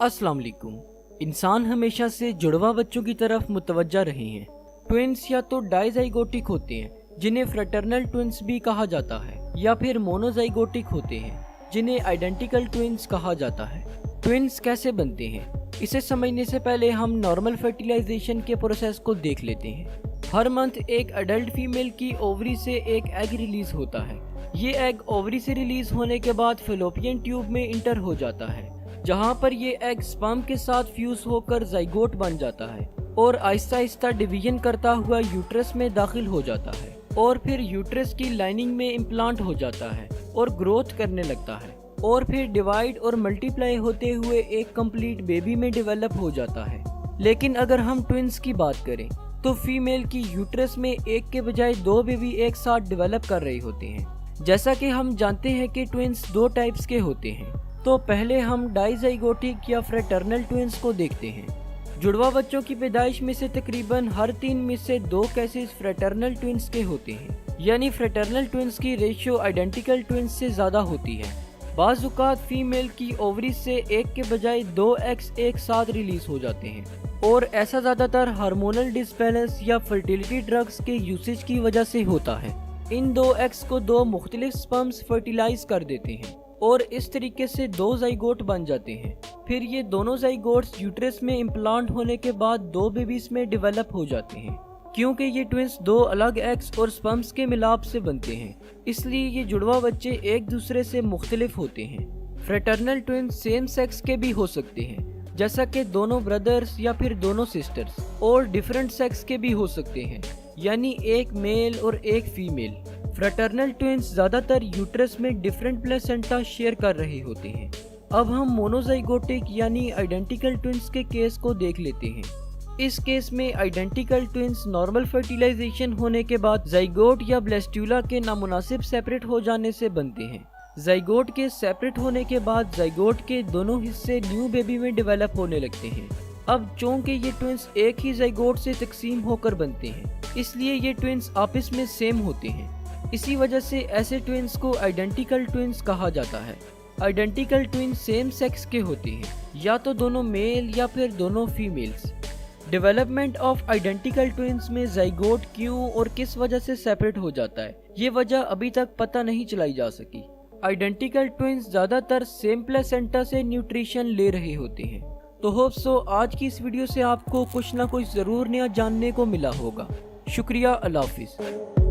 अस्सलाम वालेकुम। इंसान हमेशा से जुड़वा बच्चों की तरफ मुतवज्जा रहे हैं। ट्विंस या तो डाइजाइगोटिक होते हैं जिन्हें फ्रेटर्नल ट्विंस भी कहा जाता है, या फिर मोनोजाइगोटिक होते हैं जिन्हें आइडेंटिकल ट्विंस कहा जाता है। ट्विंस कैसे बनते हैं, इसे समझने से पहले हम नॉर्मल फर्टिलाइजेशन के प्रोसेस को देख लेते हैं। हर मंथ एक अडल्ट फीमेल की ओवरी से एक एग रिलीज होता है। ये एग ओवरी से रिलीज होने के बाद फेलोपियन ट्यूब में इंटर हो जाता है, जहाँ पर ये एग स्पर्म के साथ फ्यूज होकर जाइगोट बन जाता है और आहिस्ता आहिस्ता डिवीजन करता हुआ यूट्रस में दाखिल हो जाता है और फिर यूट्रस की लाइनिंग में इम्प्लांट हो जाता है और ग्रोथ करने लगता है और फिर डिवाइड और मल्टीप्लाई होते हुए एक कंप्लीट बेबी में डेवलप हो जाता है। लेकिन अगर हम ट्विंस की बात करें तो फीमेल की यूट्रस में एक के बजाय दो बेबी एक साथ डेवलप कर रहे होते हैं। जैसा कि हम जानते हैं कि ट्विंस दो टाइप्स के होते हैं, तो पहले हम डाइजाइगोटिक या फ्रेटर्नल ट्विंस को देखते हैं। जुड़वा बच्चों की पैदाइश में से तकरीबन हर 3 में से 2 केसेस फ्रेटर्नल ट्विंस के होते हैं, यानी फ्रेटर्नल ट्विंस की रेशियो आइडेंटिकल ट्विंस से ज़्यादा होती है। बाज़ औक़ात फीमेल की ओवरी से एक के बजाय 2 एग्स एक साथ रिलीज हो जाते हैं और ऐसा ज़्यादातर हार्मोनल डिसबैलेंस या फर्टिलिटी ड्रग्स के यूसेज की वजह से होता है। इन 2 एग्स को 2 मुख्तलिफ स्पर्म्स फर्टिलाइज कर देते हैं और इस तरीके से 2 जाइगोट बन जाते हैं। फिर ये दोनों जाइगोट्स यूट्रस में इम्प्लांट होने के बाद 2 बेबीज में डेवलप हो जाते हैं। क्योंकि ये ट्विंस 2 अलग एग्स और स्पर्म्स के मिलाप से बनते हैं, इसलिए ये जुड़वा बच्चे एक दूसरे से मुख्तलिफ होते हैं। फ्रेटर्नल ट्विंस सेम सेक्स के भी हो सकते हैं, जैसा कि दोनों ब्रदर्स या फिर दोनों सिस्टर्स, और डिफरेंट सेक्स के भी हो सकते हैं, यानी एक मेल और एक फीमेल। फ्रेटर्नल ट्विंस ज्यादातर यूट्रस में डिफरेंट प्लेसेंटा शेयर कर रहे होते हैं। अब हम मोनोजाइगोटिक यानी आइडेंटिकल ट्विंस के केस को देख लेते हैं। इस केस में आइडेंटिकल ट्विंस नॉर्मल फर्टिलाइजेशन होने के बाद जाइगोट या ब्लेस्ट्यूला के नामुनासिब सेपरेट हो जाने से बनते हैं। जाइगोट के सेपरेट होने के बाद जाइगोट के दोनों हिस्से न्यू बेबी में डेवलप होने लगते हैं। अब चूंकि ये ट्विंस एक ही जाइगोट से तकसीम होकर बनते हैं, इसलिए ये ट्विंस आपस में सेम होते हैं। इसी वजह से ऐसे ट्विंस को आइडेंटिकल ट्विंस कहा जाता है। आइडेंटिकल ट्विंस सेम सेक्स के होते हैं, या तो दोनों मेल या फिर दोनों females. Development of identical twins में जाइगोट क्यों और किस वजह से सेपरेट हो जाता है, ये वजह अभी तक पता नहीं चलाई जा सकी। आइडेंटिकल ट्विंस ज्यादातर सेम प्लेसेंटा से न्यूट्रिशन ले रहे होते हैं। तो होप सो आज की इस वीडियो से आपको कुछ ना कुछ जरूर नया जानने को मिला होगा। शुक्रिया, अल्लाह हाफिज।